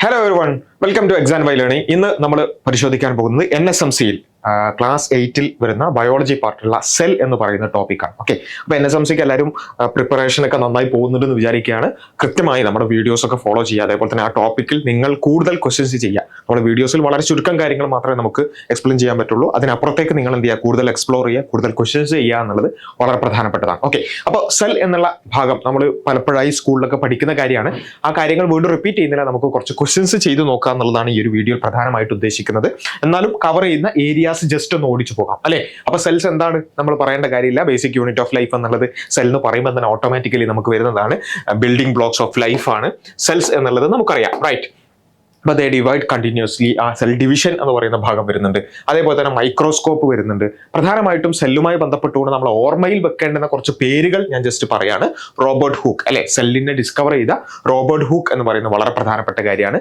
Hello everyone, welcome to exam by learning. ഇന്ന് നമ്മൾ പരിശോധിക്കാൻ പോകുന്നത് NSMCയിൽ ക്ലാസ് 8 വരുന്ന ബയോളജി പാർട്ടുള്ള സെൽ എന്ന് പറയുന്ന ടോപ്പിക്കാണ്. ഓക്കെ, അപ്പോൾ NSMCക്ക് എല്ലാവരും പ്രിപ്പറേഷൻ ഒക്കെ നന്നായി പോകുന്നുണ്ടെന്ന് വിചാരിക്കുകയാണ്. കൃത്യമായി നമ്മുടെ വീഡിയോസ് ഒക്കെ ഫോളോ ചെയ്യുക. അതേപോലെ തന്നെ ആ ടോപ്പിക്കിൽ നിങ്ങൾ കൂടുതൽ ക്വസ്റ്റ്യൻസ് ചെയ്യുക. നമ്മുടെ വീഡിയോസിൽ വളരെ ചുരുക്കം കാര്യങ്ങൾ മാത്രമേ നമുക്ക് എക്സ്പ്ലെയിൻ ചെയ്യാൻ പറ്റുള്ളൂ. അതിനപ്പുറത്തേക്ക് നിങ്ങൾ എന്ത് ചെയ്യുക, കൂടുതൽ എക്സ്പ്ലോർ ചെയ്യുക, കൂടുതൽ ക്വസ്റ്റ്യൻസ് ചെയ്യുക എന്നുള്ളത് വളരെ പ്രധാനപ്പെട്ടതാണ്. ഓക്കെ, അപ്പോൾ സെൽ എന്നുള്ള ഭാഗം നമ്മൾ പലപ്പോഴായി സ്കൂളിലൊക്കെ പഠിക്കുന്ന കാര്യമാണ്. ആ കാര്യങ്ങൾ വീണ്ടും റിപ്പീറ്റ് ചെയ്യുന്നില്ല. നമുക്ക് കുറച്ച് ക്വസ്റ്റ്യൻസ് ചെയ്ത് നോക്കുക എന്നുള്ളതാണ് ഈ ഒരു വീഡിയോ പ്രധാനമായിട്ട് ഉദ്ദേശിക്കുന്നത്. എന്നാലും കവർ ചെയ്യുന്ന ഏരിയാസ് ജസ്റ്റ് ഒന്ന് ഓടിച്ചു പോകാം അല്ലെ. അപ്പൊ സെൽസ് എന്താണ് നമ്മൾ പറയേണ്ട കാര്യമില്ല. ബേസിക് യൂണിറ്റ് ഓഫ് ലൈഫ് എന്നുള്ളത് സെൽ എന്ന് പറയുമ്പോൾ തന്നെ ഓട്ടോമാറ്റിക്കലി നമുക്ക് വരുന്നതാണ്. ബിൽഡിംഗ് ബ്ലോക്സ് ഓഫ് ലൈഫ് ആണ് സെൽസ് എന്നുള്ളത് നമുക്കറിയാം, റൈറ്റ്. അപ്പോൾ ദേ ഡിവൈഡ് കണ്ടിന്യൂസ്ലി. ആ സെൽ ഡിവിഷൻ എന്ന് പറയുന്ന ഭാഗം വരുന്നുണ്ട്. അതേപോലെ തന്നെ മൈക്രോസ്കോപ്പ് വരുന്നുണ്ട്. പ്രധാനമായിട്ടും സെല്ലുമായി ബന്ധപ്പെട്ടുകൊണ്ട് നമ്മൾ ഓർമ്മയിൽ വെക്കേണ്ടുന്ന കുറച്ച് പേരുകൾ ഞാൻ ജസ്റ്റ് പറയാണ്. റോബർട്ട് ഹൂക്ക് അല്ലെ, സെല്ലിനെ ഡിസ്കവർ ചെയ്ത റോബർട്ട് ഹൂക്ക് എന്ന് പറയുന്നത് വളരെ പ്രധാനപ്പെട്ട കാര്യമാണ്.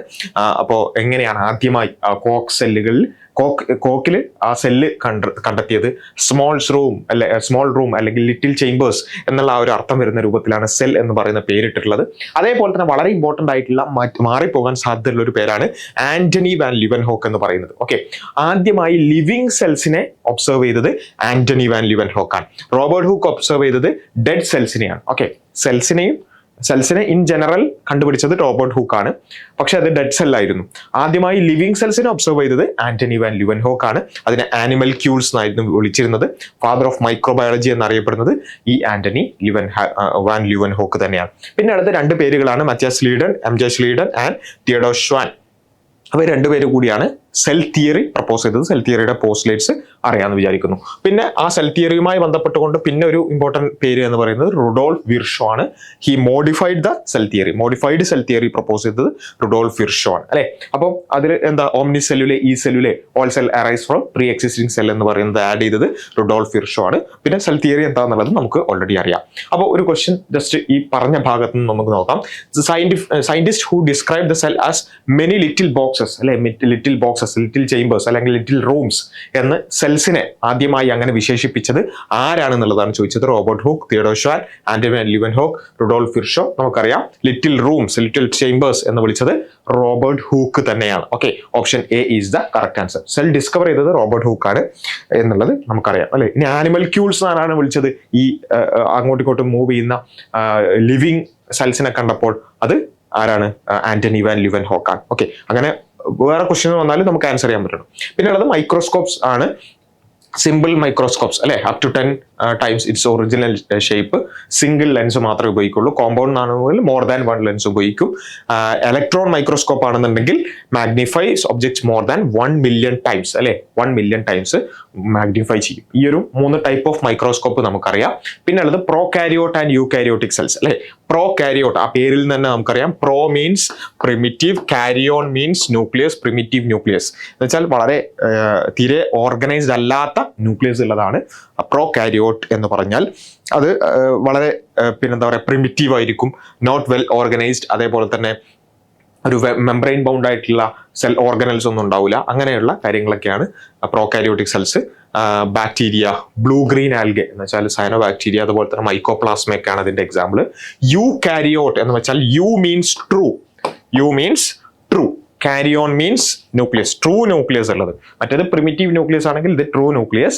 അപ്പോൾ എങ്ങനെയാണ് ആദ്യമായി കോക്ക് സെല്ലുകളിൽ കോക്കിൽ ആ സെല്ല് കണ്ടെത്തിയത്, സ്മോൾ റൂം അല്ലെങ്കിൽ ലിറ്റിൽ ചേംബേഴ്സ് എന്നുള്ള ആ ഒരു അർത്ഥം വരുന്ന രൂപത്തിലാണ് സെൽ എന്ന് പറയുന്ന പേരിട്ടിട്ടുള്ളത്. അതേപോലെ തന്നെ വളരെ ഇമ്പോർട്ടന്റ് ആയിട്ടുള്ള മാറിപ്പോകാൻ സാധ്യതയുള്ള ഒരു പേരാണ് ആന്റണി വാൻ ലിവൻഹോക്ക് എന്ന് പറയുന്നത്. ഓക്കെ, ആദ്യമായി ലിവിങ് സെൽസിനെ ഒബ്സർവ് ചെയ്തത് ആന്റണി വാൻ ലിവൻഹോക്ക് ആണ്. റോബർട്ട് ഹൂക്ക് ഒബ്സർവ് ചെയ്തത് ഡെഡ് സെൽസിനെയാണ്. ഓക്കെ, സെൽസിനെ ഇൻ ജനറൽ കണ്ടുപിടിച്ചത് റോബർട്ട് ഹൂക്ക് ആണ്, പക്ഷെ അത് ഡെഡ് സെല്ലായിരുന്നു. ആദ്യമായി ലിവിങ് സെൽസിനെ ഒബ്സർവ് ചെയ്തത് ആന്റണി വാൻ ലിവൻഹോക്ക് ആണ്. അതിനെ ആനിമൽ ക്യൂൾസ് എന്നായിരുന്നു വിളിച്ചിരുന്നത്. ഫാദർ ഓഫ് മൈക്രോബയോളജി എന്നറിയപ്പെടുന്നത് ഈ ആന്റണി വാൻ ലിവൻഹോക്ക് തന്നെയാണ്. പിന്നെ അടുത്ത രണ്ട് പേരുകളാണ് Matthias Schleiden, MJ Schleiden and Theodor Schwann. അവർ രണ്ടുപേരും കൂടിയാണ് സെൽ തിയറി പ്രപ്പോസ് ചെയ്തത്. സെൽ തിയറിയുടെ പോസ്റ്റ്ലേറ്റ്സ് അറിയാമെന്ന് വിചാരിക്കുന്നു. പിന്നെ ആ സെൽ തിയറിയുമായി ബന്ധപ്പെട്ടുകൊണ്ട് പിന്നെ ഒരു ഇമ്പോർട്ടന്റ് പേര് എന്ന് പറയുന്നത് റുഡോൾഫ് വിർഷോ ആണ്. He modified cell theory propose ചെയ്തത് റുഡോൾഫ് വിർഷോ ആണ് അല്ലെ. അപ്പോൾ അതിൽ എന്താ, ഓംനി സെല്ലുലെ ഈ സെല്ലുലെ all cell arise from pre existing cell എന്ന് പറയുന്നത് ആഡ് ചെയ്തത് റുഡോൾഫ് വിർഷോ ആണ്. പിന്നെ സെൽ തിയറി എന്താണെന്നുള്ളത് നമുക്ക് ഓൾറെഡി അറിയാം. അപ്പോൾ ഒരു ക്വസ്റ്റ്യൻ ജസ്റ്റ് ഈ പറഞ്ഞ ഭാഗത്ത് നിന്ന് നമുക്ക് നോക്കാം. Scientist who describe the cell as many little boxes അല്ലെ, ലിറ്റിൽ ചേംബേഴ്സ് അല്ലെങ്കിൽ ലിറ്റിൽ റൂംസ് എന്ന് സെൽസിനെ ആദ്യമായി അങ്ങനെ വിശേഷിപ്പിച്ചത് ആരാണെന്നുള്ളതാണ് ചോദിച്ചത്. Robert Hooke, Theodor Schwann, Antony van Leeuwenhoek, Rudolf Virchow. നമുക്കറിയാം ലിറ്റിൽ റൂംസ്, ലിറ്റിൽ ചേംബേഴ്സ് എന്ന് വിളിച്ചത് റോബർട്ട് ഹൂക്ക് തന്നെയാണ്. Okay, option A is the correct answer. Cell discover ചെയ്തത് റോബർട്ട് ഹൂക്ക് ആണ് എന്നുള്ളത് നമുക്കറിയാം അല്ലെ. ഇനി ആനിമൽ ക്യൂൾസ് ആരാണ് വിളിച്ചത്? ഈ അങ്ങോട്ടും ഇങ്ങോട്ടും മൂവ് ചെയ്യുന്ന ലിവിങ് സെൽസിനെ കണ്ടപ്പോൾ അത് ആരാണ്? ആന്റണി വാൻ ലിവൻഹോക്ക് ആണ്. ഓക്കെ, അങ്ങനെ വേറെ ക്വസ്റ്റ്യൻ വന്നാലും നമുക്ക് ആൻസർ ചെയ്യാൻ പറ്റണം. പിന്നെ ഉള്ളത് മൈക്രോസ്കോപ്സ് ആണ്. സിമ്പിൾ മൈക്രോസ്കോപ്സ് അല്ലെ, up to 10 times its original shape. Single lens മാത്രമേ ഉപയോഗിക്കുള്ളൂ. കോമ്പൗണ്ട് ആണെങ്കിൽ മോർ ദാൻ 1 ലെൻസ് ഉപയോഗിക്കും. ഇലക്ട്രോൺ മൈക്രോസ്കോപ്പ് ആണെന്നുണ്ടെങ്കിൽ magnifies objects more than 1 million times അല്ലെ, 1 മില്യൺ ടൈംസ് മാഗ്നിഫൈ ചെയ്യും. ഈ ഒരു 3 ടൈപ്പ് ഓഫ് മൈക്രോസ്കോപ്പ് നമുക്കറിയാം. പിന്നെ ഉള്ളത് പ്രോകാരിയോട്ട് ആൻഡ് യൂകാരിയോട്ടിക് സെൽസ് അല്ലെ. പ്രോകാരിയോട്ട്, ആ പേരിൽ തന്നെ നമുക്കറിയാം. Pro means primitive, karyon means nucleus, primitive nucleus എന്ന് വെച്ചാൽ വളരെ തീരെ ഓർഗനൈസ്ഡ് അല്ലാത്ത ന്യൂക്ലിയസ് ഉള്ളതാണ് പ്രോകാരിയോട്ട് എന്ന് പറഞ്ഞാൽ. അത് വളരെ പിന്നെന്താ പറയുക, പ്രിമിറ്റീവ് ആയിരിക്കും, നോട്ട് വെൽ ഓർഗനൈസ്ഡ്. അതേപോലെ തന്നെ ഒരു മെംബ്രെയിൻ ബൗണ്ട് ആയിട്ടുള്ള സെൽ ഓർഗനൽസ് ഒന്നും ഉണ്ടാവില്ല. അങ്ങനെയുള്ള കാര്യങ്ങളൊക്കെയാണ് prokaryotic cells. Bacteria, blue green algae എന്ന് വെച്ചാൽ സയനോ ബാക്ടീരിയ, അതുപോലെ തന്നെ മൈക്കോപ്ലാസ്മയൊക്കെയാണ് അതിന്റെ എക്സാമ്പിൾ. യൂകാരിയോട്ട് എന്ന് വെച്ചാൽ eu means true, karyon means nucleus, true nucleus ഉള്ളത്. മറ്റേത് പ്രിമിറ്റീവ് ന്യൂക്ലിയസ് ആണെങ്കിൽ ഇത് true nucleus,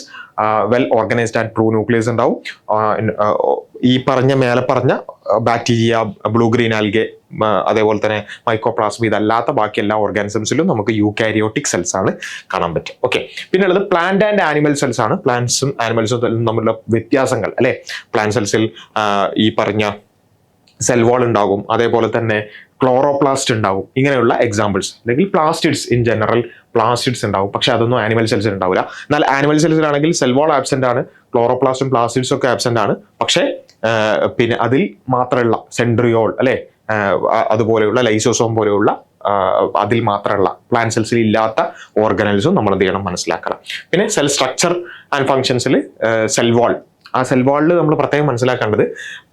well organised and true nucleus ഉണ്ടാവും. ഈ മേലെ പറഞ്ഞ ബാക്ടീരിയ, ബ്ലൂ ഗ്രീൻ ആൽഗെ, അതേപോലെ തന്നെ മൈക്കോപ്ലാസ്മ, ഇതല്ലാത്ത ബാക്കി എല്ലാ ഓർഗാനിസംസിലും നമുക്ക് യൂകാരിയോട്ടിക് സെൽസ് ആണ് കാണാൻ പറ്റും. ഓക്കെ, പിന്നെ ഉള്ളത് പ്ലാന്റ് ആൻഡ് ആനിമൽ സെൽസ് ആണ്. പ്ലാന്റ്സും ആനിമൽസും തമ്മിലുള്ള വ്യത്യാസങ്ങൾ അല്ലെ. പ്ലാന്റ് സെൽസിൽ ഈ പറഞ്ഞ സെൽ വാൾ ഉണ്ടാകും, അതേപോലെ തന്നെ ക്ലോറോപ്ലാസ്റ്റ് ഉണ്ടാവും. ഇങ്ങനെയുള്ള എക്സാമ്പിൾസ്. അല്ലെങ്കിൽ പ്ലാസ്റ്റിഡ്സ്, ഇൻ ജനറൽ പ്ലാസ്റ്റിഡ്സ് ഉണ്ടാവും, പക്ഷെ അതൊന്നും ആനിമൽ സെൽസിൽ ഉണ്ടാവില്ല. എന്നാൽ ആനിമൽ സെൽസിലാണെങ്കിൽ സെൽ വാൾ ആബ്സെന്റ് ആണ്, ക്ലോറോപ്ലാസ്റ്റും പ്ലാസ്റ്റിഡ്സും ഒക്കെ ആബ്സെന്റ് ആണ്. പക്ഷേ പിന്നെ അതിൽ മാത്രമുള്ള സെൻട്രിയോൾ അല്ലെ, അതുപോലെയുള്ള ലൈസോസോം പോലെയുള്ള അതിൽ മാത്രമുള്ള പ്ലാന്റ് സെൽസിൽ ഇല്ലാത്ത ഓർഗനൽസും നമ്മൾ എന്ത് ചെയ്യണം, മനസ്സിലാക്കണം. പിന്നെ സെൽ സ്ട്രക്ചർ ആൻഡ് ഫങ്ഷൻസിൽ സെൽ വാൾ, ആ സെൽ വാളിൽ നമ്മൾ പ്രത്യേകം മനസ്സിലാക്കേണ്ടത്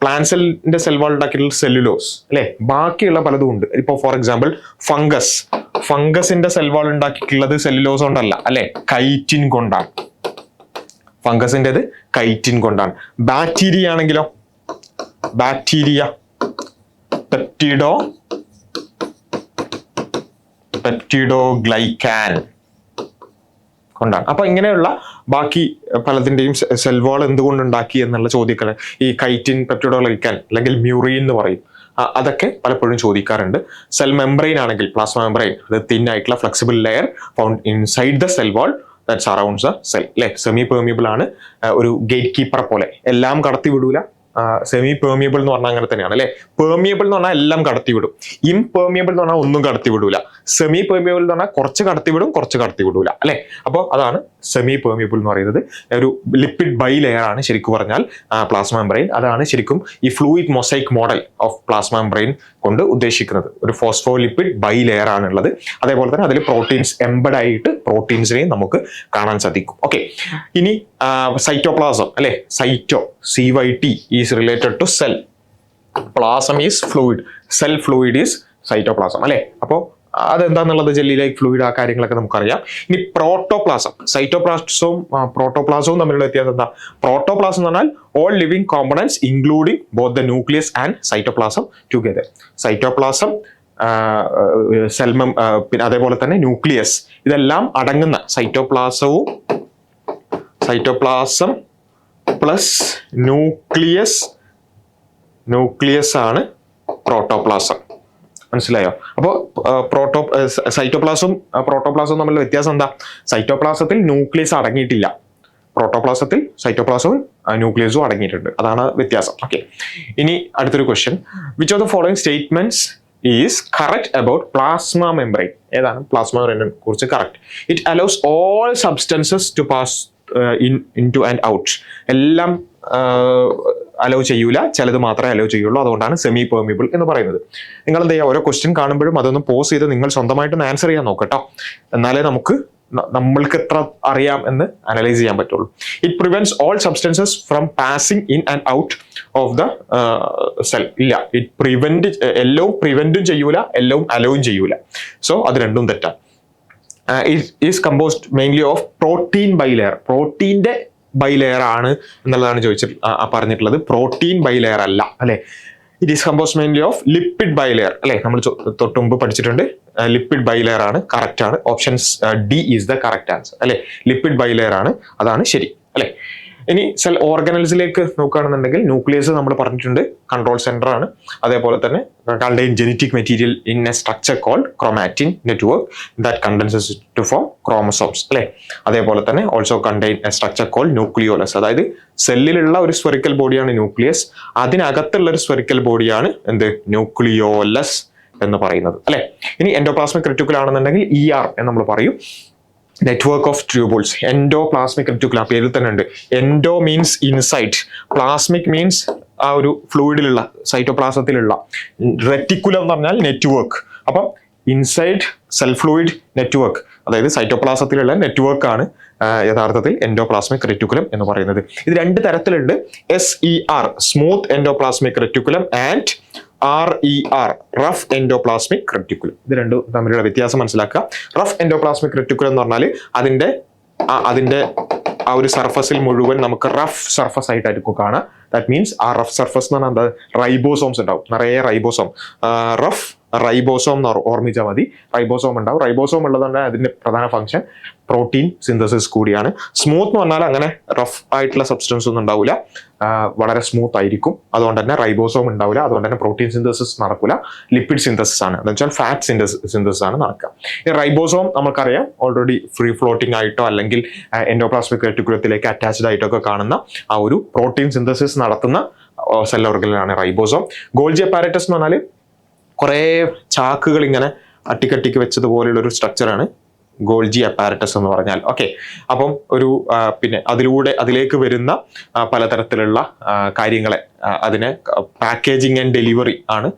പ്ലാന്റ് സെല്ലിന്റെ സെൽ വാൾ ഉണ്ടാക്കിയിട്ടുള്ള സെല്ലുലോസ് അല്ലെ, ബാക്കിയുള്ള പലതും ഉണ്ട്. ഇപ്പോൾ ഫോർ എക്സാമ്പിൾ ഫംഗസിന്റെ സെൽ വാൾ ഉണ്ടാക്കിയിട്ടുള്ളത് സെല്ലുലോസ് കൊണ്ടല്ല അല്ലെ, കൈറ്റിൻ കൊണ്ടാണ്. ഫംഗസിൻ്റെത് കൈറ്റിൻ കൊണ്ടാണ്. ബാക്ടീരിയ ആണെങ്കിലോ, ബാക്ടീരിയ പെപ്റ്റിഡോ പെപ്റ്റിഡോഗ്ലൈക്കാൻ കൊണ്ടാണ്. അപ്പൊ ഇങ്ങനെയുള്ള ബാക്കി പലതിന്റെയും സെൽ വാൾ എന്തുകൊണ്ടുണ്ടാക്കി എന്നുള്ള ചോദ്യങ്ങൾ ഈ കൈറ്റിൻ, പെപ്റ്റിഡോഗ്ലൈക്കാൻ അല്ലെങ്കിൽ മ്യൂറിൻ എന്ന് പറയും, അതൊക്കെ പലപ്പോഴും ചോദിക്കാറുണ്ട്. സെൽ മെംബ്രെയിൻ ആണെങ്കിൽ പ്ലാസ്മ മെംബ്രെയിൻ, അത് തിൻ ആയിട്ടുള്ള flexible layer found inside the cell wall that surrounds the cell. അല്ലെ, സെമി പെർമിയബിൾ ആണ്, ഒരു ഗേറ്റ് കീപ്പറെ പോലെ, എല്ലാം കടത്തി വിടൂല. സെമി പെർമിയബിൾ എന്ന് പറഞ്ഞാൽ അങ്ങനെ തന്നെയാണ് അല്ലെ. പെർമിയബിൾ എന്ന് പറഞ്ഞാൽ എല്ലാം കടത്തിവിടും, ഇംപെർമിയബിൾ എന്ന് പറഞ്ഞാൽ ഒന്നും കടത്തിവിടൂല. സെമി പെർമിയബിൾ എന്ന് പറഞ്ഞാൽ കുറച്ച് കടത്തിവിടും, കുറച്ച് കടത്തിവിടൂല അല്ലെ. അപ്പോൾ അതാണ് സെമി പെർമിയബിൾ എന്ന് പറയുന്നത്. ഒരു ലിപ്പിഡ് ബൈ ലെയർ ആണ് ശരിക്കും പറഞ്ഞാൽ പ്ലാസ്മ മെംബ്രെയിൻ. അതാണ് ശരിക്കും ഈ fluid mosaic model of plasma membrane കൊണ്ട് ഉദ്ദേശിക്കുന്നത്. ഒരു ഫോസ്ഫോലിപ്പിഡ് ബൈ ലെയർ ആണുള്ളത്. അതേപോലെ തന്നെ അതിൽ പ്രോട്ടീൻസ് എംബഡ് ആയിട്ട് പ്രോട്ടീൻസിനെയും നമുക്ക് കാണാൻ സാധിക്കും. ഓക്കെ, ഇനി സൈറ്റോപ്ലാസം അല്ലെ. Cyto, CYT is related to cell, plasm is fluid, cell fluid is cytoplasm അല്ലെ. അപ്പോൾ അതെന്താന്നുള്ളത് ജെല്ലി-ലൈക്ക് ഫ്ലൂയിഡ്, ആ കാര്യങ്ങളൊക്കെ നമുക്കറിയാം. ഇനി പ്രോട്ടോപ്ലാസം, സൈറ്റോപ്ലാസവും പ്രോട്ടോപ്ലാസവും തമ്മിലുള്ള വ്യത്യാസം എന്താ? പ്രോട്ടോപ്ലാസം എന്ന് പറഞ്ഞാൽ all living components including both the nucleus and cytoplasm together. Cytoplasm, പിന്നെ അതേപോലെ തന്നെ ന്യൂക്ലിയസ്, ഇതെല്ലാം അടങ്ങുന്ന സൈറ്റോപ്ലാസം പ്ലസ് ന്യൂക്ലിയസ് ആണ് പ്രോട്ടോപ്ലാസം. മനസ്സിലായോ? അപ്പോൾ സൈറ്റോപ്ലാസവും പ്രോട്ടോപ്ലാസവും തമ്മിലുള്ള വ്യത്യാസം എന്താ? സൈറ്റോപ്ലാസത്തിൽ ന്യൂക്ലിയസ് അടങ്ങിയിട്ടില്ല, പ്രോട്ടോപ്ലാസത്തിൽ സൈറ്റോപ്ലാസവും ന്യൂക്ലിയസും അടങ്ങിയിട്ടുണ്ട്. അതാണ് വ്യത്യാസം. ഓക്കെ, ഇനി അടുത്തൊരു question. Which of the following statements is correct about plasma membrane? ഏതാണ് പ്ലാസ്മ മെംബ്രെയിനെ കുറിച്ച് correct? It allows all substances to pass in to and out. എല്ലാം അലോ ചെയ്യൂല, ചിലത് മാത്രമേ അലോ ചെയ്യുള്ളൂ. അതുകൊണ്ടാണ് സെമി പെർമിയബിൾ എന്ന് പറയുന്നത്. നിങ്ങൾ എന്ത് ചെയ്യുക, ഓരോ ക്വസ്റ്റ്യൻ കാണുമ്പോഴും അതൊന്ന് പോസ് ചെയ്ത് നിങ്ങൾ സ്വന്തമായിട്ടൊന്ന് ആൻസർ ചെയ്യാൻ നോക്കട്ടോ. എന്നാലേ നമ്മൾക്ക് എത്ര അറിയാം എന്ന് അനലൈസ് ചെയ്യാൻ പറ്റുള്ളൂ. It prevents all substances from passing in and out of the cell. ഇല്ല, എല്ലാം പ്രിവെന്റും ചെയ്യൂല, എല്ലാം അലോയും ചെയ്യൂല. സോ അത് രണ്ടും തെറ്റാണ്. Is composed mainly of protein bilayer. പ്രോട്ടീന്റെ ബൈലെയർ ആണ് എന്നുള്ളതാണ് പറഞ്ഞിട്ടുള്ളത്. പ്രോട്ടീൻ ബൈലെയർ അല്ല അല്ലെ. It is composed mainly of lipid bilayer അല്ലെ. നമ്മൾ തൊട്ടുമുമ്പ് പഠിച്ചിട്ടുണ്ട്. ലിപ്പിഡ് ബൈലെയർ ആണ്, കറക്റ്റ് ആണ്. Options D is the correct answer അല്ലെ. ലിപ്പിഡ് ബൈലെയർ ആണ്, അതാണ് ശരി അല്ലെ. ഇനി സെൽ ഓർഗനൽസിലേക്ക് നോക്കുകയാണെന്നുണ്ടെങ്കിൽ ന്യൂക്ലിയസ് നമ്മൾ പറഞ്ഞിട്ടുണ്ട്, കൺട്രോൾ സെന്റർ ആണ്. അതേപോലെ തന്നെ contain genetic material in a structure called chromatin network that condenses to form chromosomes അല്ലെ. അതേപോലെ തന്നെ also contain a structure called nucleolus. അതായത് സെല്ലിലുള്ള ഒരു സ്ഫെറിക്കൽ ബോഡിയാണ് ന്യൂക്ലിയസ്, അതിനകത്തുള്ള ഒരു സ്ഫെറിക്കൽ ബോഡിയാണ് എന്ത്? ന്യൂക്ലിയോലസ് എന്ന് പറയുന്നത് അല്ലെ. ഇനി എൻഡോപ്ലാസ്മിക് റെറ്റിക്കുലം ആണെന്നുണ്ടെങ്കിൽ ER എന്ന് നമ്മൾ പറയും. Network of tubules. Endoplasmic reticulum പേരിൽ തന്നെ ഉണ്ട്. Endo means inside, plasmic means ആ ഒരു ഫ്ലൂയിഡിലുള്ള സൈറ്റോപ്ലാസത്തിലുള്ള, റെറ്റിക്കുലം എന്ന് പറഞ്ഞാൽ നെറ്റ്വർക്ക്. അപ്പം ഇൻസൈഡ് സെൽ ഫ്ലൂയിഡ് നെറ്റ്വർക്ക്, അതായത് സൈറ്റോപ്ലാസത്തിലുള്ള നെറ്റ്വർക്ക് ആണ് യഥാർത്ഥത്തിൽ എൻഡോപ്ലാസ്മിക് റെറ്റിക്കുലം എന്ന് പറയുന്നത്. ഇത് രണ്ട് തരത്തിലുണ്ട്. SER smooth endoplasmic reticulum and RER rough endoplasmic reticulum. ഇത് രണ്ടും തമ്മിലുള്ള വ്യത്യാസം മനസ്സിലാക്കുക. റഫ് എൻഡോപ്ലാസ്മിക് റെറ്റിക്കുലം എന്ന് പറഞ്ഞാൽ അതിന്റെ ആ ഒരു സർഫസിൽ മുഴുവൻ നമുക്ക് റഫ് സർഫസ് ആയിട്ടായിരിക്കും കാണാം. ദാറ്റ് മീൻസ് ആ റഫ് സർഫസ് എന്ന് പറഞ്ഞാൽ എന്താ? റൈബോസോംസ് ഉണ്ടാവും, നിറയെ റൈബോസോം. റഫ് റൈബോസോം എന്ന് ഓർമ്മിച്ചാൽ മതി. റൈബോസോം ഉണ്ടാവും. റൈബോസോം ഉള്ളതുകൊണ്ട് അതിന്റെ പ്രധാന ഫംഗ്ഷൻ പ്രോട്ടീൻ സിന്തസിസ് കൂടിയാണ്. സ്മൂത്ത് എന്ന് പറഞ്ഞാൽ അങ്ങനെ റഫ് ആയിട്ടുള്ള സബ്സ്റ്റൻസ് ഒന്നും ഉണ്ടാവില്ല, വളരെ സ്മൂത്ത് ആയിരിക്കും. അതുകൊണ്ട് തന്നെ റൈബോസോം ഉണ്ടാവില്ല, അതുകൊണ്ട് തന്നെ പ്രോട്ടീൻ സിന്തസിസ് നടക്കില്ല, ലിപ്പിഡ് സിന്തസിസ് ആണ്, എന്ന് വെച്ചാൽ ഫാറ്റ് സിന്തസിസ് ആണ് നടക്കുക. ഈ റൈബോസോം നമുക്കറിയാം ഓൾറെഡി ഫ്രീ ഫ്ലോട്ടിംഗ് ആയിട്ടോ അല്ലെങ്കിൽ എൻഡോപ്ലാസ്മിക് റെറ്റിക്കുലത്തിലേക്ക് അറ്റാച്ച്ഡ് ആയിട്ടോ ഒക്കെ കാണുന്ന ആ ഒരു പ്രോട്ടീൻ സിന്തസിസ് നടത്തുന്ന സെൽ ഓർഗനാണ് റൈബോസോം. ഗോൾജി അപ്പാരറ്റസ് എന്ന് പറഞ്ഞാൽ കുറേ ചാക്കുകൾ ഇങ്ങനെ അട്ടിക്കട്ടിക്ക് വെച്ചതുപോലെയുള്ള ഒരു സ്ട്രക്ചറാണ് ഗോൾജി അപ്പാരറ്റസ് എന്ന് പറഞ്ഞാൽ. ഓക്കെ, അപ്പം ഒരു പിന്നെ അതിലേക്ക് വരുന്ന പലതരത്തിലുള്ള കാര്യങ്ങളെ അതിനെ പാക്കേജിങ് ആൻഡ് ഡെലിവറി ആണ്.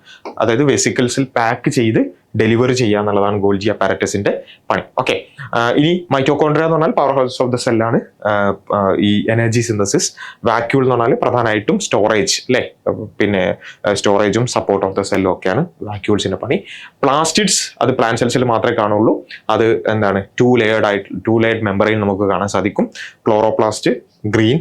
അതായത് വെസിക്കിൾസിൽ പാക്ക് ചെയ്ത് ഡെലിവറി ചെയ്യുക എന്നുള്ളതാണ് ഗോൾജി അപ്പാരറ്റസിന്റെ പണി. ഓക്കെ, ഇനി മൈറ്റോകോൺഡ്രിയ എന്ന് പറഞ്ഞാൽ പവർ ഹൗസ് ഓഫ് ദ സെല്ലാണ്. ഈ എനർജി സിന്തസിസ്. വാക്യൂൾ എന്ന് പറഞ്ഞാൽ പ്രധാനമായിട്ടും സ്റ്റോറേജ് അല്ലെ. പിന്നെ സ്റ്റോറേജും സപ്പോർട്ട് ഓഫ് ദ സെല്ലും ഒക്കെയാണ് വാക്യൂൾസിന്റെ പണി. പ്ലാസ്റ്റിഡ്സ് അത് പ്ലാന്റ് സെൽസിൽ മാത്രമേ കാണുള്ളൂ. അത് എന്താണ്? ടു ലെയർഡ് മെമ്പറൈൻ നമുക്ക് കാണാൻ സാധിക്കും. ക്ലോറോപ്ലാസ്റ്റ് ഗ്രീൻ,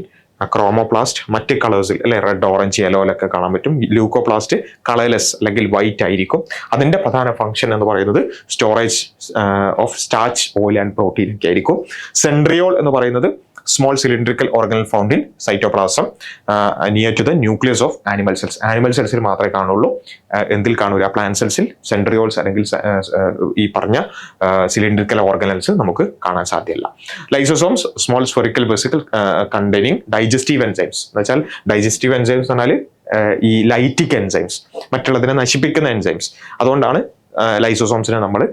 ക്രോമോപ്ലാസ്റ്റ് മറ്റ് കളേഴ്സിൽ അല്ലെ റെഡ്, ഓറഞ്ച്, യെല്ലോയിലൊക്കെ കാണാൻ പറ്റും. ലൂക്കോപ്ലാസ്റ്റ് കളർലെസ് അല്ലെങ്കിൽ വൈറ്റ് ആയിരിക്കും. അതിന്റെ പ്രധാന ഫംഗ്ഷൻ എന്ന് പറയുന്നത് storage of starch, oil and protein ഒക്കെ ആയിരിക്കും. സെൻട്രിയോൾ എന്ന് പറയുന്നത് small cylindrical organelle found in cytoplasm near to the nucleus of animal cells. Animal സെൽസിൽ മാത്രമേ കാണുള്ളൂ, എന്തിൽ കാണൂല? പ്ലാന്റ് സെൽസിൽ സെൻട്രിയോൾസ് അല്ലെങ്കിൽ ഈ പറഞ്ഞ സിലിണ്ടറിക്കൽ ഓർഗനൽസ് നമുക്ക് കാണാൻ സാധ്യമല്ല. Lysosomes small spherical vesicle containing digestive enzymes. എന്ന് വെച്ചാൽ ഡൈജസ്റ്റീവ് എൻസൈംസ് പറഞ്ഞാൽ ഈ ലൈറ്റിക് എൻസൈംസ്, മറ്റുള്ളതിനെ നശിപ്പിക്കുന്ന എൻസൈംസ്. അതുകൊണ്ടാണ് ലൈസോസോംസിനെ നമ്മൾ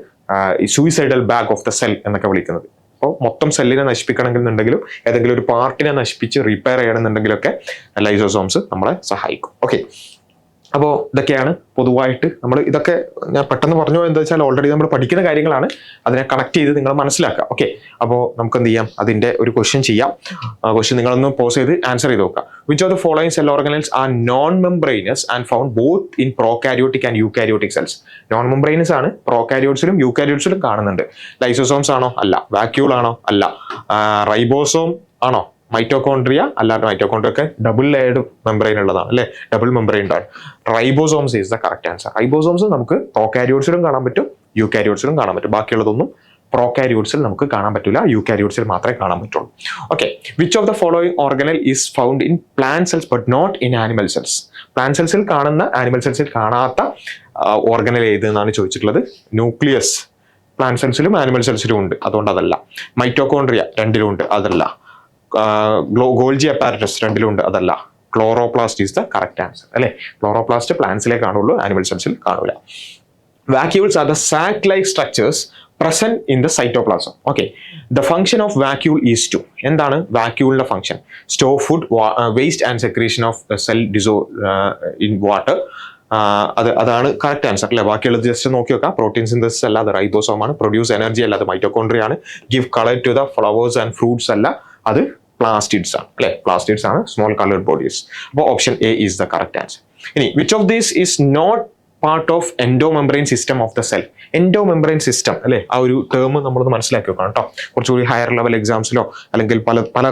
suicidal bag of the cell എന്നൊക്കെ വിളിക്കുന്നത്. അപ്പോൾ മൊത്തം സെല്ലിനെ നശിപ്പിക്കണമെന്നുണ്ടെങ്കിലും ഏതെങ്കിലും ഒരു പാർട്ടിനെ നശിപ്പിച്ച് റിപ്പയർ ചെയ്യണമെന്നുണ്ടെങ്കിലൊക്കെ ലൈസോസോംസ് നമ്മളെ സഹായിക്കും. ഓക്കെ, അപ്പോൾ ഇതൊക്കെയാണ് പൊതുവായിട്ട് നമ്മൾ ഇതൊക്കെ ഞാൻ പെട്ടെന്ന് പറഞ്ഞു എന്താ വെച്ചാൽ ഓൾറെഡി നമ്മൾ പഠിക്കുന്ന കാര്യങ്ങളാണ്, അതിനെ കണക്ട് ചെയ്ത് നിങ്ങൾ മനസ്സിലാക്കുക. ഓക്കെ, അപ്പോൾ നമുക്ക് എന്ത് ചെയ്യാം, അതിന്റെ ഒരു ക്വസ്റ്റ്യൻ ചെയ്യാം. ക്വസ്റ്റ്യൻ നിങ്ങളൊന്ന് പോസ് ചെയ്ത് ആൻസർ ചെയ്ത് നോക്കുക. Which of the following cell organelles are non membranous and found both in prokaryotic and eukaryotic cells? Non membranous ആണ്, പ്രോകാരിയോട്സിലും യൂകാരിയോട്സിലും കാണുന്നുണ്ട്. ലൈസോസോംസ് ആണോ? അല്ല. വാക്യൂൾ ആണോ? അല്ല. റൈബോസോം ആണോ? മൈറ്റോകോൺട്രിയ അല്ലാതെ മൈറ്റോകോൺട്രിയ ഒക്കെ ഡബിൾ ലെയർഡ് മെംബ്രെയിൻ ഉള്ളതാണ് അല്ലെ, ഡബിൾ മെംബ്രെയിൻഡ് ആണ്. Ribosomes is the correct answer. Ribosomes നമുക്ക് പ്രോകാരിയോട്സിലും കാണാൻ പറ്റും, യൂകാരിയോട്സിലും കാണാൻ പറ്റും. ബാക്കിയുള്ളതൊന്നും പ്രോകാരിയോട്സിൽ നമുക്ക് കാണാൻ പറ്റില്ല, യൂകാരിയോട്സിൽ മാത്രമേ കാണാൻ പറ്റുള്ളൂ. Okay, which of the following organelle is found in plant cells but not in animal cells? Plant സെൽസിൽ കാണുന്ന ആനിമൽ സെൽസിൽ കാണാത്ത ഓർഗനൽ ഏത് എന്നാണ് ചോദിച്ചിട്ടുള്ളത്. ന്യൂക്ലിയസ് പ്ലാന്റ് സെൽസിലും ആനിമൽ സെൽസിലും ഉണ്ട്, അതുകൊണ്ട് അതല്ല. മൈറ്റോകോൺട്രിയ രണ്ടിലും ഉണ്ട്, അതല്ല. ഗോൾജി അപ്പാരറ്റസ് രണ്ടിലുണ്ട്, അതല്ല. Chloroplast is the correct answer അല്ലെ. ക്ലോറോപ്ലാസ്റ്റ് പ്ലാന്റ്സിലേ കാണുള്ളൂ, ആനിമൽ സെൽസിൽ കാണൂല. Vacuoles are the sac like structures present in the cytoplasm. Okay, the function of vacuole is to, എന്താണ് വാക്യൂളിന്റെ function? Store food, waste and secretion of cell in water. അതാണ് correct answer അല്ലെ. ബാക്കിയുള്ളത് just നോക്കി വെക്കാം. Protein synthesis അല്ല, അത് ribosome ആണ്. പ്രൊഡ്യൂസ് എനർജി അല്ല, അത് മൈറ്റോകോൺട്രിയ ആണ്. Give colour to the flowers and fruits അല്ല, അത് പ്ലാസ്റ്റിഡ്സ് ആണ് അല്ലെ. പ്ലാസ്റ്റിഡ്സ് ആണ്, സ്മോൾ കളർഡ് ബോഡീസ്. അപ്പോൾ option A is the correct answer. ഇനി which of these is not part of endomembrane system of the cell? Endomembrane system അല്ലെ, ആ ഒരു ടേം നമ്മളൊന്ന് മനസ്സിലാക്കി വെക്കണം കേട്ടോ. കുറച്ചുകൂടി ഹയർ ലെവൽ എക്സാംസിലോ അല്ലെങ്കിൽ പല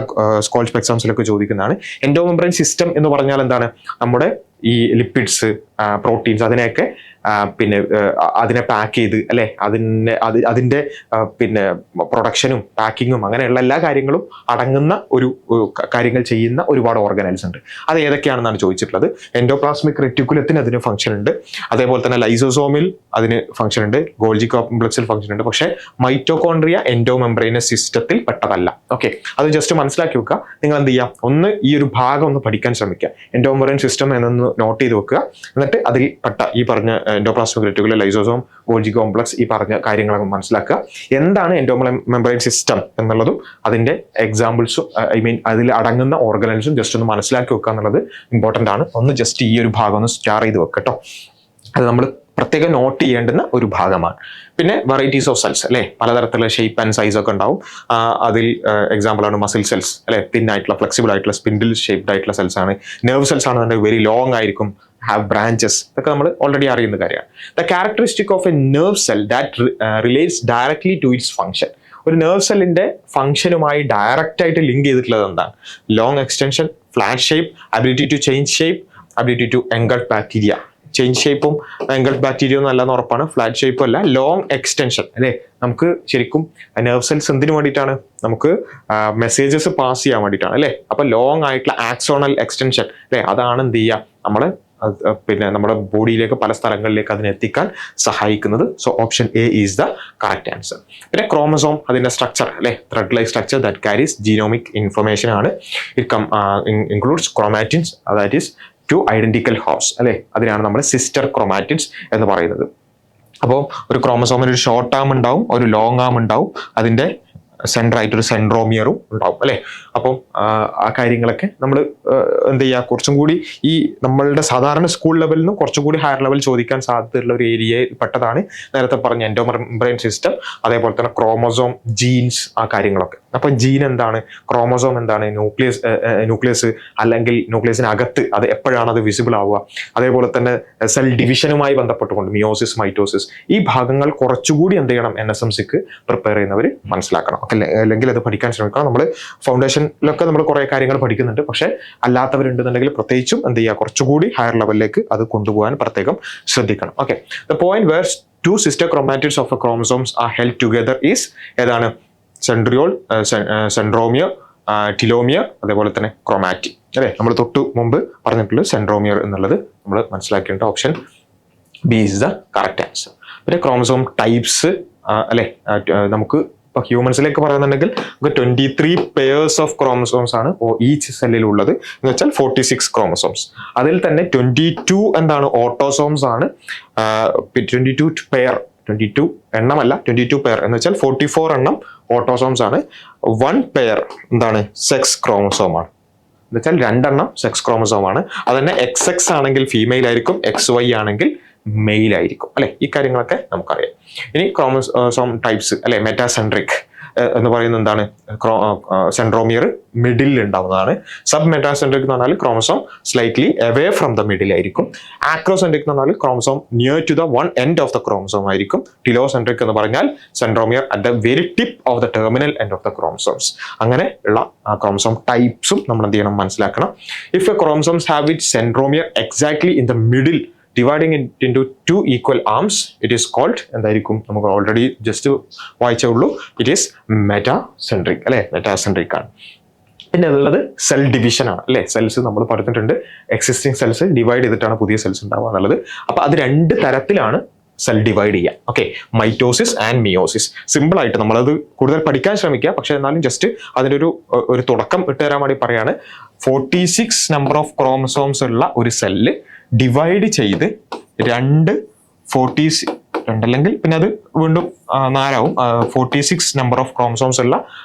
സ്കോളർഷിപ്പ് എക്സാംസിലൊക്കെ ചോദിക്കുന്നതാണ്. എൻഡോമെംബ്രെയിൻ സിസ്റ്റം എന്ന് പറഞ്ഞാൽ എന്താണ്? നമ്മുടെ ഈ ലിപ്പിഡ്സ്, പ്രോട്ടീൻസ്, അതിനെയൊക്കെ പിന്നെ അതിനെ പാക്ക് ചെയ്ത് അല്ലെ, അതിന്റെ പിന്നെ പ്രൊഡക്ഷനും പാക്കിങ്ങും അങ്ങനെയുള്ള എല്ലാ കാര്യങ്ങളും അടങ്ങുന്ന ഒരു കാര്യങ്ങൾ ചെയ്യുന്ന ഒരുപാട് ഓർഗനൽസ് ഉണ്ട്. അത് ഏതൊക്കെയാണെന്നാണ് ചോദിച്ചിട്ടുള്ളത്. എൻഡോപ്ലാസ്മിക് റെറ്റിക്കുലത്തിന് അതിന് ഫംഗ്ഷൻ ഉണ്ട്, അതേപോലെ തന്നെ ലൈസോസോമിൽ അതിന് ഫംഗ്ഷൻ ഉണ്ട്, ഗോൾജി കോംപ്ലക്സിൽ ഫംഗ്ഷൻ ഉണ്ട്. പക്ഷേ മൈറ്റോകോൺട്രിയ എൻഡോമെംബ്രെയിനസ് സിസ്റ്റത്തിൽ പെട്ടതല്ല. ഓക്കെ, അത് ജസ്റ്റ് മനസ്സിലാക്കി വെക്കുക. നിങ്ങൾ എന്ത് ചെയ്യാം, ഒന്ന് ഈ ഒരു ഭാഗം ഒന്ന് പഠിക്കാൻ ശ്രമിക്കുക. എൻഡോമെംബ്രെയിൻ സിസ്റ്റം എന്നൊന്ന് നോട്ട് ചെയ്ത് വെക്കുക. എന്നിട്ട് അതിൽ പെട്ട ഈ പറഞ്ഞ endoplasmic reticulum, lysosome, Golgi complex, ഈ പറഞ്ഞ കാര്യങ്ങളൊക്കെ മനസ്സിലാക്കുക. എന്താണ് എൻഡോമെംബ്രെയിൻ സിസ്റ്റം എന്നുള്ളതും അതിന്റെ എക്സാമ്പിൾസും അതിൽ അടങ്ങുന്ന ഓർഗനൽസും ജസ്റ്റ് ഒന്ന് മനസ്സിലാക്കി വെക്കുക എന്നുള്ളത് ഇമ്പോർട്ടൻ്റ് ആണ്. ഒന്ന് ജസ്റ്റ് ഈ ഒരു ഭാഗം ഒന്ന് സ്റ്റാർ ചെയ്ത് വെക്കട്ടോ. അത് നമ്മൾ പ്രത്യേകം നോട്ട് ചെയ്യേണ്ടുന്ന ഒരു ഭാഗമാണ്. പിന്നെ വെറൈറ്റീസ് ഓഫ് സെൽസ് അല്ലെ, പലതരത്തിലുള്ള ഷേപ്പ് ആൻഡ് സൈസ് ഒക്കെ ഉണ്ടാവും. അതിൽ എക്സാമ്പിൾ ആണ് മസിൽ സെൽസ് അല്ലെ, തിൻ ആയിട്ടുള്ള ഫ്ലെക്സിബിൾ ആയിട്ടുള്ള സ്പിൻഡിൽ ഷേപ്ഡ് ആയിട്ടുള്ള സെൽസ് ആണ്. നെർവ് സെൽസ് ആണെന്നുണ്ടെങ്കിൽ വെരി ലോങ് ആയിരിക്കും, ഹാവ് ബ്രാഞ്ചസ്. ഇതൊക്കെ നമ്മൾ ഓൾറെഡി അറിയുന്ന കാര്യമാണ്. The characteristic of a nerve cell that relates directly to its function. ഒരു നെർവ് സെല്ലിന്റെ ഫംഗ്ഷനുമായി ഡയറക്റ്റ് ആയിട്ട് ലിങ്ക് ചെയ്തിട്ടുള്ളത് എന്താണ്? Long extension, flat shape, ability to change shape, ability to engulf bacteria. Change ഷേപ്പും എൻഗൾഫ് ബാക്ടീരിയ ഒന്നും അല്ലെന്ന് ഉറപ്പാണ്, ഫ്ലാറ്റ് ഷേപ്പും അല്ല. ലോങ് എക്സ്റ്റൻഷൻ അല്ലെ, നമുക്ക് ശരിക്കും നെർവ് സെൽസ് എന്തിനു വേണ്ടിയിട്ടാണ്? നമുക്ക് മെസ്സേജസ് പാസ് ചെയ്യാൻ വേണ്ടിയിട്ടാണ് അല്ലെ. അപ്പൊ ലോങ് ആയിട്ടുള്ള ആക്സോണൽ എക്സ്റ്റൻഷൻ അല്ലെ, അതാണ് എന്ത് ചെയ്യുക, നമ്മള് പിന്നെ നമ്മുടെ ബോഡിയിലേക്ക് പല സ്ഥലങ്ങളിലേക്ക് അതിനെ എത്തിക്കാൻ സഹായിക്കുന്നത്. So option A is the correct answer. പിന്നെ ക്രോമസോം, അതിന്റെ സ്ട്രക്ചർ അല്ലെ, thread like structure that carries genomic information ആണ്. It includes chromatins, that is two identical halves അല്ലെ, അതിനാണ് നമ്മൾ സിസ്റ്റർ ക്രോമാറ്റിൻസ് എന്ന് പറയുന്നത്. അപ്പോൾ ഒരു ക്രോമസോമിന് ഒരു ഷോർട്ട് ആം ഉണ്ടാവും, ഒരു ലോങ് ആം ഉണ്ടാവും, അതിന്റെ സെൻട്രൽ ആയിട്ട് ഒരു സെൻട്രോമിയറും ഉണ്ടാവും അല്ലെ. അപ്പം ആ കാര്യങ്ങളൊക്കെ നമ്മൾ എന്ത് ചെയ്യുക, കുറച്ചും കൂടി ഈ നമ്മളുടെ സാധാരണ സ്കൂൾ ലെവലിൽ നിന്നും കുറച്ചും കൂടി ഹയർ ലെവൽ ചോദിക്കാൻ സാധ്യതയുള്ള ഒരു ഏരിയയിൽ പെട്ടതാണ് നേരത്തെ പറഞ്ഞ എൻഡോമെംബ്രെയിൻ സിസ്റ്റം, അതേപോലെ തന്നെ ക്രോമസോം, ജീൻസ്, ആ കാര്യങ്ങളൊക്കെ. അപ്പം ജീൻ എന്താണ്, ക്രോമസോം എന്താണ്, ന്യൂക്ലിയസ് അല്ലെങ്കിൽ ന്യൂക്ലിയസിനകത്ത് അത് എപ്പോഴാണ് അത് വിസിബിൾ ആവുക, അതേപോലെ തന്നെ സെൽ ഡിവിഷനുമായി ബന്ധപ്പെട്ടുകൊണ്ട് മിയോസിസ്, മൈറ്റോസിസ്, ഈ ഭാഗങ്ങൾ കുറച്ചുകൂടി എന്ത് ചെയ്യണം, NSMCക്ക് പ്രിപ്പയർ ചെയ്യുന്നവർ മനസ്സിലാക്കണം. അല്ലെങ്കിൽ അത് പഠിക്കാൻ ശ്രമിക്കണം. നമ്മൾ ഫൗണ്ടേഷനിലൊക്കെ നമ്മൾ കുറേ കാര്യങ്ങൾ പഠിക്കുന്നുണ്ട്, പക്ഷെ അല്ലാത്തവരുണ്ടെന്നുണ്ടെങ്കിൽ പ്രത്യേകിച്ചും എന്ത് ചെയ്യുക, കുറച്ചുകൂടി ഹയർ ലെവലിലേക്ക് അത് കൊണ്ടുപോകാൻ പ്രത്യേകം ശ്രദ്ധിക്കണം. Okay, the point where two sister chromatids of a chromosomes are held together is ഏതാണ്, സെൻട്രിയോൾ, സെൻട്രോമിയർ, ടിലോമിയർ, അതേപോലെ തന്നെ ക്രോമാറ്റിൻ അല്ലേ. നമ്മൾ തൊട്ട് മുമ്പ് പറഞ്ഞിട്ടുള്ള സെൻട്രോമിയർ എന്നുള്ളത് നമ്മൾ മനസ്സിലാക്കേണ്ട option B is the correct answer. പിന്നെ ക്രോമസോം ടൈപ്സ് അല്ലെ, നമുക്ക് ഇപ്പൊ ഹ്യൂമൻസിലേക്ക് പറയുന്നുണ്ടെങ്കിൽ 23 pairs ഓഫ് ക്രോമസോംസ് ആണ് ഈച്ച് സെല്ലിലുള്ളത് എന്ന് വെച്ചാൽ 46 ക്രോമസോംസ്. അതിൽ തന്നെ 22 എന്താണ്, ഓട്ടോസോംസ് ആണ്. 22 എണ്ണമല്ല, 22 പെയർ എന്ന് വെച്ചാൽ 44 എണ്ണം ഓട്ടോസോംസ് ആണ്. 1 പെയർ എന്താണ്, സെക്സ് ക്രോമസോം ആണ്. എന്ന് വെച്ചാൽ 2 എണ്ണം സെക്സ് ക്രോമസോം ആണ്. അത് തന്നെ XX ആണെങ്കിൽ ഫീമെയിൽ ആയിരിക്കും, XY ആണെങ്കിൽ മെയിൽ ആയിരിക്കും അല്ലെ. ഈ കാര്യങ്ങളൊക്കെ നമുക്കറിയാം. ഇനി ക്രോമസോം ടൈപ്സ് അല്ലെ, മെറ്റാസെൻട്രിക് എന്ന് പറയുന്നത് എന്താണ്, സെൻട്രോമിയർ മിഡിൽ ഉണ്ടാവുന്നതാണ്. സബ് മെറ്റാസെൻട്രിക് എന്ന് പറഞ്ഞാൽ chromosome slightly away from the middle ആയിരിക്കും. ആക്രോസെൻട്രിക് എന്ന് പറഞ്ഞാൽ chromosome near to the one end of the chromosome ആയിരിക്കും. ടിലോസെൻട്രിക് എന്ന് പറഞ്ഞാൽ centromere at the very tip of the terminal end of the chromosomes. അങ്ങനെ ഉള്ള ക്രോമസോം ടൈപ്സും നമ്മൾ എന്ത് ചെയ്യണം, മനസ്സിലാക്കണം. If a chromosomes have it centromere exactly in the middle dividing it into 2 equal arms, it is called എന്തായിരിക്കും, നമുക്ക് already just വായിച്ചേ ഉള്ളൂ, ഇറ്റ് ഈസ് മെറ്റാസെൻട്രിക് അല്ലെ, മെറ്റാസെൻട്രിക് ആണ്. പിന്നെ അതുള്ളത് സെൽ ഡിവിഷൻ ആണ് അല്ലെ. സെൽസ് നമ്മൾ പറഞ്ഞിട്ടുണ്ട്, എക്സിസ്റ്റിംഗ് സെൽസ് ഡിവൈഡ് ചെയ്തിട്ടാണ് പുതിയ സെൽസ് ഉണ്ടാവുക എന്നുള്ളത്. അപ്പൊ അത് 2 തരത്തിലാണ് സെൽ ഡിവൈഡ് ചെയ്യുക. Okay, mitosis and meiosis. Simple ആയിട്ട് നമ്മളത് കൂടുതൽ പഠിക്കാൻ ശ്രമിക്കുക, പക്ഷെ എന്നാലും ജസ്റ്റ് അതിൻ്റെ ഒരു തുടക്കം ഇട്ടുതരാൻ വേണ്ടി പറയാണ്. 46 നമ്പർ ഓഫ് ക്രോമസോംസ് ഉള്ള ഒരു സെല്ല് ഡിവൈഡ് ചെയ്ത് 2 അല്ലെങ്കിൽ പിന്നെ അത് വീണ്ടും 4 ആവും. 46 നമ്പർ ഓഫ് ക്രോമസോംസ് ഉള്ള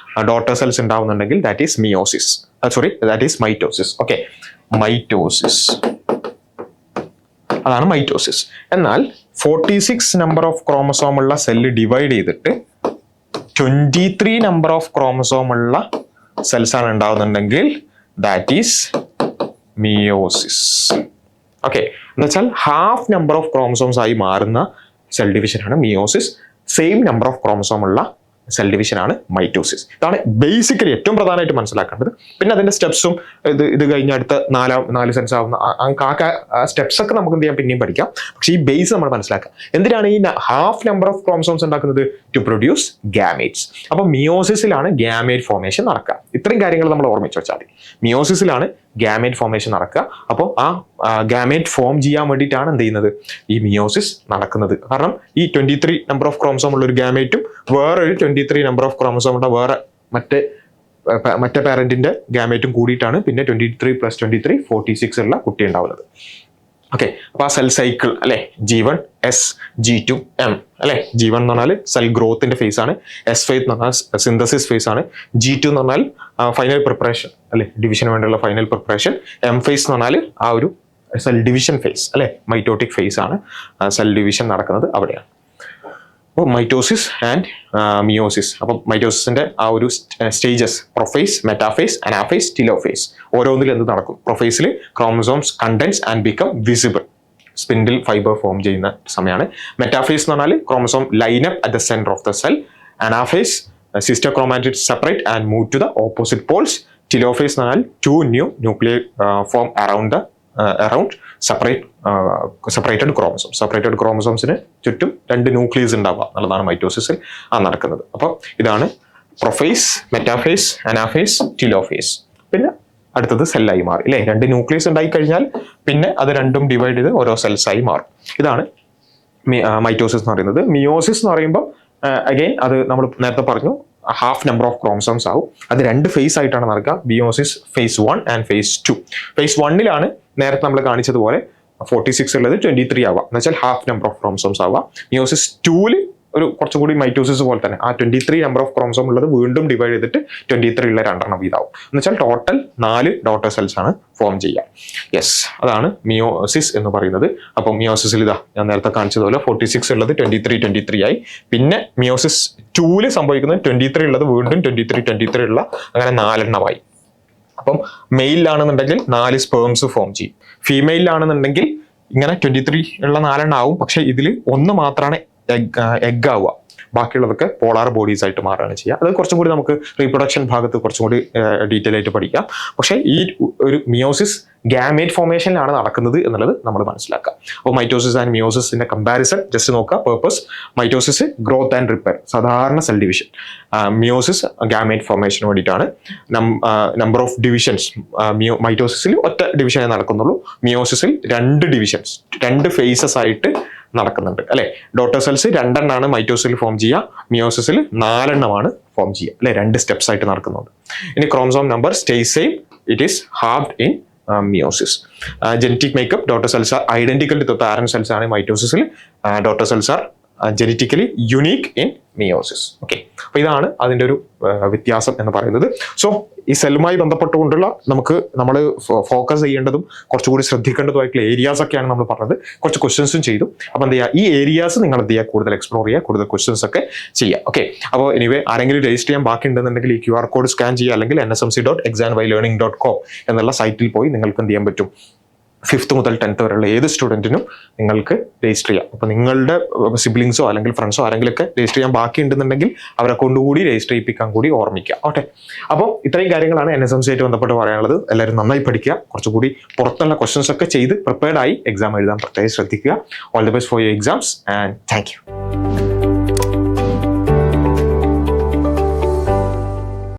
ഡോട്ടർ സെൽസ് ഉണ്ടാവുന്നുണ്ടെങ്കിൽ that is meiosis, that is mitosis. Okay, mitosis അതാണ് മൈറ്റോസിസ്. എന്നാൽ 46 നമ്പർ ഓഫ് ക്രോമസോം ഉള്ള സെല്ല് ഡിവൈഡ് ചെയ്തിട്ട് 23 നമ്പർ ഓഫ് ക്രോമസോം ഉള്ള സെൽസ് ആണ് ഉണ്ടാവുന്നുണ്ടെങ്കിൽ ദാറ്റ് ഈസ് മിയോസിസ്. ഓക്കെ, എന്ന് വെച്ചാൽ ഹാഫ് നമ്പർ ഓഫ് ക്രോമസോംസ് ആയി മാറുന്ന സെൽ ഡിവിഷൻ ആണ് meiosis. Same number of chromosome ഉള്ള സെൽ ഡിവിഷൻ ആണ് മൈറ്റോസിസ്. ഇതാണ് ബേസിക്കലി ഏറ്റവും പ്രധാനമായിട്ട് മനസ്സിലാക്കേണ്ടത്. പിന്നെ അതിന്റെ സ്റ്റെപ്സും ഇത് കഴിഞ്ഞ അടുത്ത 4 സെൻസ് ആവുന്ന സ്റ്റെപ്സ് ഒക്കെ നമുക്ക് എന്ത് ചെയ്യാം, പിന്നെയും പഠിക്കാം. പക്ഷെ ഈ ബേസ് നമ്മൾ മനസ്സിലാക്കാം. എന്തിനാണ് ഈ ഹാഫ് നമ്പർ ഓഫ് ക്രോമസോംസ് ഉണ്ടാക്കുന്നത്? To produce gametes. അപ്പൊ മിയോസിസിലാണ് ഗാമേറ്റ് ഫോർമേഷൻ നടക്കുക. ഇത്രയും കാര്യങ്ങൾ നമ്മൾ ഓർമ്മിച്ച് വെച്ചാൽ മതി. മിയോസിസിലാണ് ഗാമേറ്റ് ഫോർമേഷൻ നടക്കുക. അപ്പോൾ ആ ഗാമേറ്റ് ഫോം ചെയ്യാൻ വേണ്ടിയിട്ടാണ് എന്ത് ചെയ്യുന്നത്, ഈ മിയോസിസ് നടക്കുന്നത്. കാരണം ഈ 23 നമ്പർ ഓഫ് ക്രോമസോം ഉള്ള ഒരു ഗാമേറ്റും വേറൊരു 23 നമ്പർ ഓഫ് ക്രോമസോം ഉള്ള വേറെ മറ്റേ പാരന്റിന്റെ ഗാമേറ്റും കൂടിയിട്ടാണ് പിന്നെ 23 + 23 46 ഉള്ള കുട്ടി ഉണ്ടാവുന്നത്. ഓക്കെ, അപ്പൊ ആ സെൽ സൈക്കിൾ അല്ലെ, G1 S G2 M അല്ലെ. G1 എന്ന് പറഞ്ഞാൽ സെൽ ഗ്രോത്തിന്റെ ഫേസ് ആണ്, S ഫേസ് എന്ന് പറഞ്ഞാൽ സിന്തസിസ് ഫേസ് ആണ്, G2 എന്ന് പറഞ്ഞാൽ ഫൈനൽ പ്രിപ്പറേഷൻ അല്ലെ, ഡിവിഷന് വേണ്ടിയുള്ള ഫൈനൽ പ്രിപ്പറേഷൻ, M ഫേസ് എന്ന് പറഞ്ഞാൽ ആ ഒരു സെൽ ഡിവിഷൻ ഫേസ് അല്ലെ, മൈറ്റോട്ടിക് ഫേസ് ആണ്. സെൽ ഡിവിഷൻ നടക്കുന്നത് അവിടെയാണ്. അപ്പോൾ മൈറ്റോസിസ് ആൻഡ് മിയോസിസ്. അപ്പം മൈറ്റോസിന്റെ ആ ഒരു stages, prophase, metaphase, anaphase, telophase. ഓരോന്നിൽ എന്ത് നടക്കും? പ്രൊഫേസിൽ chromosomes condense and become visible, spindle fibre form ചെയ്യുന്ന സമയമാണ്. മെറ്റാഫേസ് എന്ന് പറഞ്ഞാൽ chromosome line up at the centre of the cell. Anaphase, sister chromatids separate and move to the opposite poles. Telophase എന്ന് പറഞ്ഞാൽ 2 new nuclear form around separated chromosomes. Separated ക്രോമസോംസിന് ചുറ്റും 2 nucleus ഉണ്ടാവുക എന്നുള്ളതാണ് മൈറ്റോസിസിൽ നടക്കുന്നത്. അപ്പോൾ ഇതാണ് പ്രൊഫേസ്, മെറ്റാഫേസ്, അനാഫേസ്, ടിലോഫേസ്. പിന്നെ അടുത്തത് സെല്ലായി മാറി അല്ലേ. 2 ന്യൂക്ലിയസ് ഉണ്ടായി കഴിഞ്ഞാൽ പിന്നെ അത് രണ്ടും ഡിവൈഡ് ചെയ്ത് ഓരോ സെൽസായി മാറും. ഇതാണ് മൈറ്റോസിസ് എന്ന് പറയുന്നത്. മിയോസിസ് എന്ന് പറയുമ്പോൾ അഗെയിൻ അത് നമ്മൾ നേരത്തെ പറഞ്ഞു, ഹാഫ് നമ്പർ ഓഫ് ക്രോമസോംസ് ആവും. അത് 2 ഫേസ് ആയിട്ടാണ് നടക്കുക. Meiosis phase 1 and phase 2. Phase 1 നേരത്തെ നമ്മൾ കാണിച്ചതുപോലെ 46 ഉള്ളത് 23 ആവാം, എന്ന് വെച്ചാൽ ഹാഫ് നമ്പർ ഓഫ് ക്രോമസോംസ് ആവാം. മിയോസിസ് 2 ഒരു കുറച്ചുകൂടി മൈറ്റോസിസ് പോലെ തന്നെ ആ 23 നമ്പർ ഓഫ് ക്രോമസോം ഉള്ളത് വീണ്ടും ഡിവൈഡ് ചെയ്തിട്ട് 23 ഉള്ള 2 വീതാവും. എന്ന് വെച്ചാൽ ടോട്ടൽ 4 ഡോട്ടർ സെൽസ് ആണ് ഫോം ചെയ്യുക. യെസ്, അതാണ് മിയോസിസ് എന്ന് പറയുന്നത്. അപ്പം മിയോസിസിൽ ഇതാ ഞാൻ നേരത്തെ കാണിച്ചതുപോലെ 46 ഉള്ളത് 23 ആയി. പിന്നെ മിയോസിസ് 2 സംഭവിക്കുന്നത് 23 ഉള്ളത് വീണ്ടും 23 ഉള്ള അങ്ങനെ 4 അപ്പം മെയിലാണെന്നുണ്ടെങ്കിൽ 4 സ്പേംസ് ഫോം ചെയ്യും. ഫീമെയിലാണെന്നുണ്ടെങ്കിൽ ഇങ്ങനെ 23 ഉള്ള 4 ആവും. പക്ഷെ ഇതിൽ 1 മാത്രമാണ് എഗ് ആവുക. ബാക്കിയുള്ളതൊക്കെ പോളാർ ബോഡീസ് ആയിട്ട് മാറുകയാണ് ചെയ്യുക. അത് കുറച്ചും കൂടി നമുക്ക് റീപ്രൊഡക്ഷൻ ഭാഗത്ത് കുറച്ചും കൂടി ഡീറ്റെയിൽ ആയിട്ട് പഠിക്കാം. പക്ഷേ ഈ ഒരു മിയോസിസ് ഗാമേറ്റ് ഫോർമേഷനിലാണ് നടക്കുന്നത് എന്നുള്ളത് നമ്മൾ മനസ്സിലാക്കുക. അപ്പോൾ മൈറ്റോസിസ് ആൻഡ് മിയോസിസിന്റെ കമ്പാരിസൺ ജസ്റ്റ് നോക്കുക. Purpose: mitosis growth and repair, സാധാരണ സെൽ ഡിവിഷൻ. മിയോസിസ് ഗാമേറ്റ് ഫോർമേഷന് വേണ്ടിയിട്ടാണ്. നമ്പർ ഓഫ് ഡിവിഷൻസ് മൈറ്റോസിസിൽ ഒറ്റ ഡിവിഷനേ നടക്കുന്നുള്ളൂ. മിയോസിസിൽ 2 ഡിവിഷൻസ്, 2 ഫേസസ് ആയിട്ട് നടക്കുന്നുണ്ട് അല്ലെ. ഡോട്ടർ സെൽസ് 2 മൈറ്റോസിൽ ഫോം ചെയ്യുക, മിയോസിസിൽ 4 ഫോം ചെയ്യുക അല്ലെ. 2 സ്റ്റെപ്സ് ആയിട്ട് നടക്കുന്നുണ്ട്. ഇനി chromosome number stays same, it is halved in meiosis. Genetic makeup: daughter cells are identical to parent cells ആണ് മൈറ്റോസിസിൽ. Daughter cells are genetically unique in meiosis. Okay, അപ്പൊ ഇതാണ് അതിൻ്റെ ഒരു വ്യത്യാസം എന്ന് പറയുന്നത്. സോ ഈ സെല്ലുമായി ബന്ധപ്പെട്ടുകൊണ്ടുള്ള നമ്മൾ ഫോക്കസ് ചെയ്യേണ്ടതും കുറച്ചുകൂടി ശ്രദ്ധിക്കേണ്ടതുമായിട്ടുള്ള ഏരിയാസ് ഒക്കെയാണ് നമ്മൾ പറഞ്ഞത്. കുറച്ച് ക്വസ്റ്റ്യൻസും ചെയ്തു. അപ്പോൾ എന്ത് ചെയ്യുക, ഈ ഏരിയാസ് നിങ്ങൾ എന്ത് ചെയ്യുക, കൂടുതൽ എക്സ്പ്ലോർ ചെയ്യുക, കൂടുതൽ ക്വസ്റ്റ്യൻസ് ഒക്കെ ചെയ്യുക. ഓക്കെ, അപ്പോൾ എനിവേ ആരെങ്കിലും രജിസ്റ്റർ ചെയ്യാൻ ബാക്കി ഉണ്ടെന്നുണ്ടെങ്കിൽ ഈ QR കോഡ് സ്കാൻ ചെയ്യുക, അല്ലെങ്കിൽ nsmc.examvylearning.com എന്നുള്ള സൈറ്റിൽ പോയി നിങ്ങൾക്ക് എന്ത് ചെയ്യാൻ പറ്റും, 5th മുതൽ 10th വരെയുള്ള ഏത് സ്റ്റുഡൻറ്റിനും നിങ്ങൾക്ക് രജിസ്റ്റർ ചെയ്യാം. അപ്പോൾ നിങ്ങളുടെ സിബ്ലിങ്സോ അല്ലെങ്കിൽ ഫ്രണ്ട്സോ ആരെങ്കിലുമൊക്കെ രജിസ്റ്റർ ചെയ്യാൻ ബാക്കി ഉണ്ടെന്നുണ്ടെങ്കിൽ അവരെ കൊണ്ടുകൂടി രജിസ്റ്റർ ചെയ്യിപ്പിക്കാൻ കൂടി ഓർമ്മിക്കുക. ഓക്കെ, അപ്പോൾ ഇത്രയും കാര്യങ്ങളാണ് NSMC ആയിട്ട് ബന്ധപ്പെട്ട് പറയാനുള്ളത്. എല്ലാവരും നന്നായി പഠിക്കുക, കുറച്ചുകൂടി പുറത്തുള്ള ക്വസ്റ്റ്യൻസ് ഒക്കെ ചെയ്ത് പ്രിപ്പയർഡ് ആയി എക്സാം എഴുതാൻ പ്രത്യേകം ശ്രദ്ധിക്കുക. All the best for your exams and thank you.